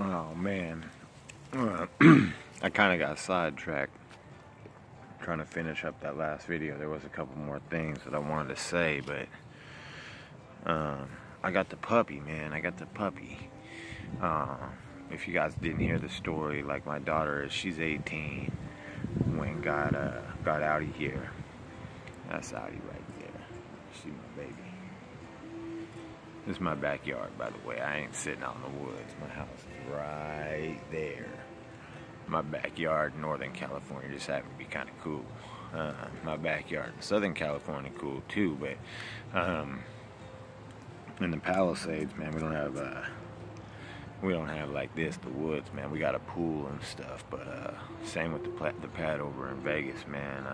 Oh man, I kind of got sidetracked trying to finish up that last video. There was a couple more things that I wanted to say, but I got the puppy, man. I got the puppy. If you guys didn't hear the story, like my daughter, she's 18 when got out of here. That's Audi right there. She's my baby. This is my backyard, by the way. I ain't sitting out in the woods. My house is right there. My backyard in Northern California just happened to be kind of cool. My backyard in Southern California cool too, but in the Palisades, man, we don't have like this, the woods, man. We got a pool and stuff, but same with the pad over in Vegas, man.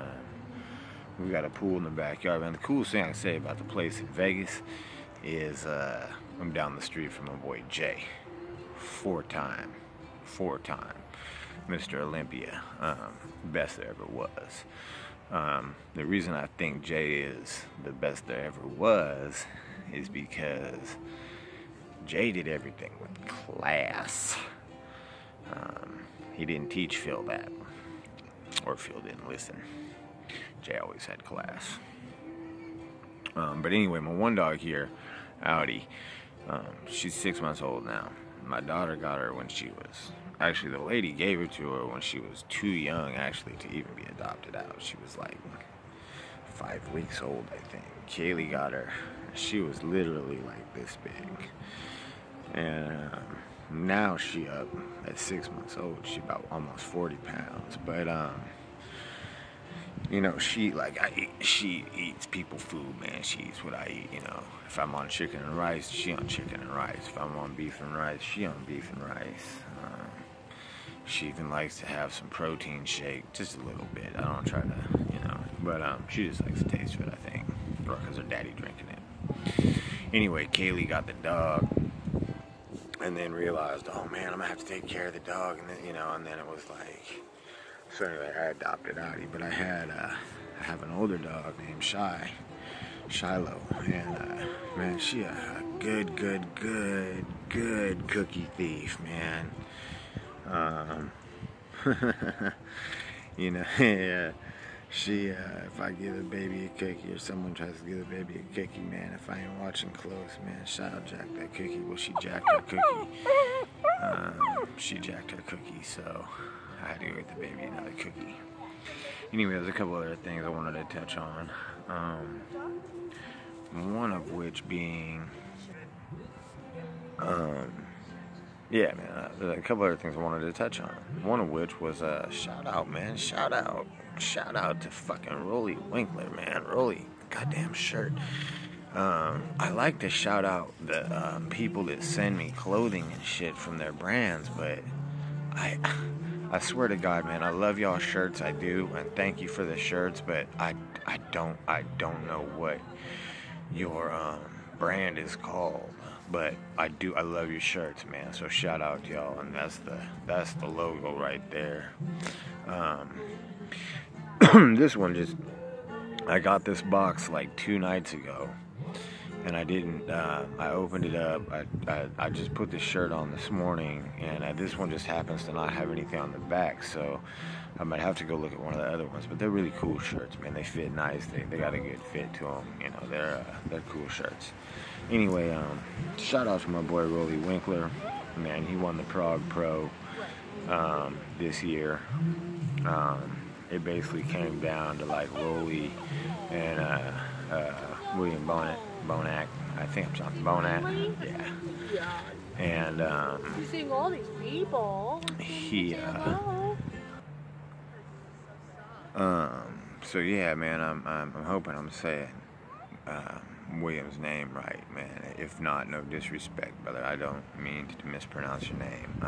We got a pool in the backyard, man. The coolest thing I can say about the place in Vegas is I'm down the street from my boy Jay, four-time Mr. Olympia, best there ever was. The reason I think Jay is the best there ever was is because Jay did everything with class. He didn't teach Phil that, or Phil didn't listen. Jay always had class. But anyway, my one dog here, Audi, she's 6 months old now. My daughter got her when she was, actually the lady gave her to her when she was too young actually to even be adopted out. She was like 5 weeks old, I think. Kaylee got her, she was literally like this big. And now she up at 6 months old, she about almost 40 pounds. But you know, she eats people food, man. She eats what I eat, you know. If I'm on chicken and rice, she on chicken and rice. If I'm on beef and rice, she on beef and rice. She even likes to have some protein shake, just a little bit. I don't try to, you know, but she just likes the taste of it, I think, or because her daddy drinking it. Anyway, Kaylee got the dog, and then realized, oh man, I'm gonna have to take care of the dog, and then, you know, and then it was like, so anyway, I adopted Audi, but I have an older dog named Shiloh, and man, she a good cookie thief, man. You know, yeah, she, if I give the baby a cookie or someone tries to give the baby a cookie, man, if I ain't watching close, man, Shiloh jacked that cookie. Well, she jacked her cookie. She jacked her cookie, so I had to go get the baby another cookie. Anyway, there's a couple other things I wanted to touch on. One of which being, yeah, man, there's a couple other things I wanted to touch on. One of which was shout out, man. Shout out to fucking Roely Winkler, man. Roely, goddamn shirt. I like to shout out the people that send me clothing and shit from their brands, but I swear to God, man, I love y'all shirts, I do, and thank you for the shirts, but I don't know what your brand is called, but I love your shirts, man. So shout out to y'all, and that's the logo right there. This one I got this box like 2 nights ago, and I didn't, I opened it up, I just put this shirt on this morning, and this one just happens to not have anything on the back, so I might have to go look at one of the other ones, but they're really cool shirts, man. They fit nice, they got a good fit to them, you know, they're cool shirts. Anyway, shout out to my boy Roely Winkler, man, he won the Prague Pro, this year. It basically came down to like Roely and, William Bonac, I think I'm talking Bonac, yeah. And you're seeing all these people. So yeah, man, I'm hoping I'm saying William's name right, man. If not, no disrespect, brother. I don't mean to mispronounce your name.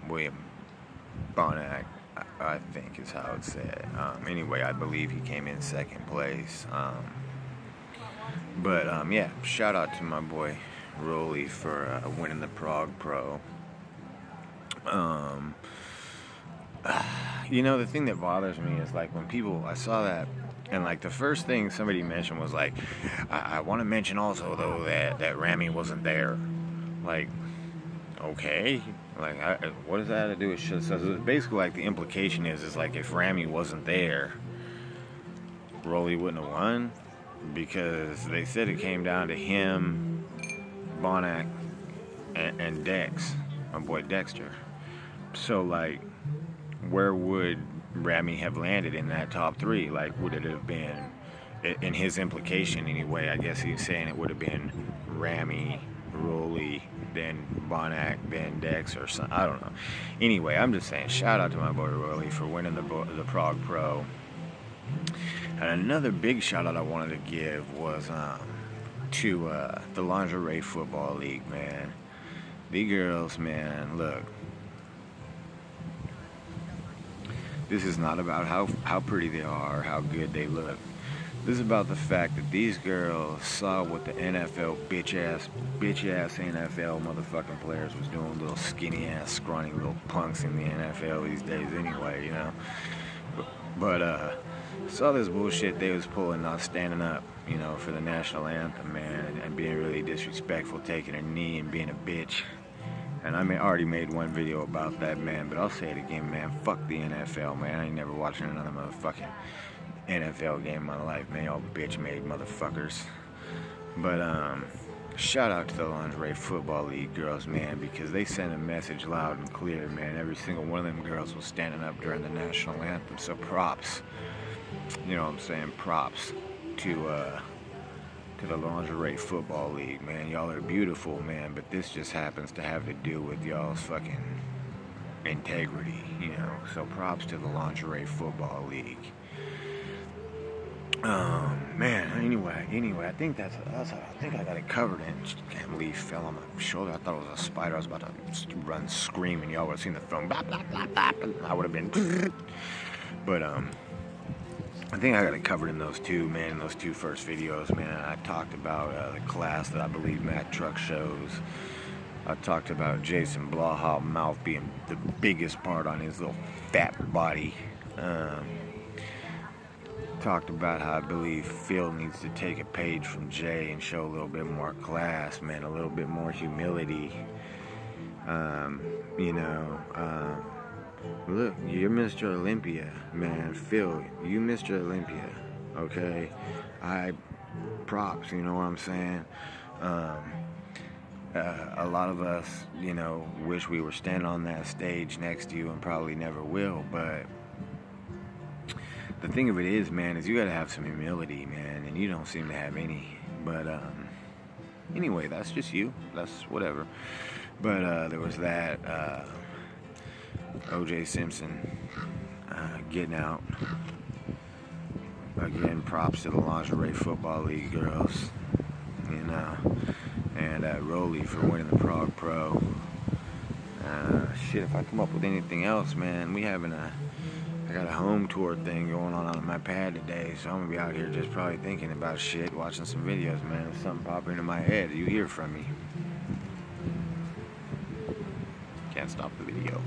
William Bonac, I think is how it's said. Anyway, I believe he came in second place. But yeah, shout out to my boy Roely for winning the Prague Pro. You know, the thing that bothers me is like when I saw that, and like the first thing somebody mentioned was like, I want to mention also though that Rami wasn't there. Like, okay, Like, what does that have to do with shit? So basically, like, the implication is like, if Ramy wasn't there, roely wouldn't have won, because they said it came down to him, Bonac, and Dex, my boy Dexter. So, like, where would Ramy have landed in that top three? Like, would it have been, in his implication anyway, I guess he's saying it would have been Ramy, roely, then Bonac, then Dex, or something. I don't know. Anyway, I'm just saying, shout out to my boy roely for winning the Prague Pro. And another big shout out I wanted to give was to the Lingerie Football League, man. The girls, man, look. This is not about how pretty they are or how good they look. This is about the fact that these girls saw what the NFL bitch ass NFL motherfucking players was doing, little skinny ass, scrawny little punks in the NFL these days anyway, you know. But saw this bullshit they was pulling, not standing up, you know, for the national anthem, man, and being really disrespectful, taking a knee and being a bitch. And I already made one video about that, man, but I'll say it again, man. Fuck the NFL, man. I ain't never watching another motherfucking NFL game in my life, man. Y'all bitch-made motherfuckers. But shout out to the Lingerie Football League girls, man, because they sent a message loud and clear, man. Every single one of them girls was standing up during the national anthem. So props, you know what I'm saying? Props to the Lingerie Football League, man. Y'all are beautiful, man, but this just happens to have to do with y'all's fucking integrity, you know. So props to the Lingerie Football League. Man, anyway, I think I got it covered. And damn leaf fell on my shoulder. I thought it was a spider. I was about to run screaming. Y'all would have seen the film. Blah, blah, blah, blah, and I would have been. But I think I got it covered in those two, man. In those two first videos, man. I talked about the class that I believe Matt Truck shows. I talked about Jason Blaha mouth being the biggest part on his little fat body. Talked about how I believe Phil needs to take a page from Jay and show a little bit more class, man, a little bit more humility. You know, look, you're Mr. Olympia, man. Phil, you Mr. Olympia, okay? Props, you know what I'm saying? A lot of us, you know, wish we were standing on that stage next to you and probably never will, but the thing of it is, man, is you gotta have some humility, man, and you don't seem to have any. But anyway, that's just you. That's whatever. But there was that O.J. Simpson getting out. Again, props to the Lingerie Football League girls, you know, and roely for winning the Prague Pro. Shit, if I come up with anything else, man, I got a home tour thing going on my pad today, so I'm gonna be out here just probably thinking about shit, watching some videos, man. If something pops into my head, you hear from me. Can't stop the video.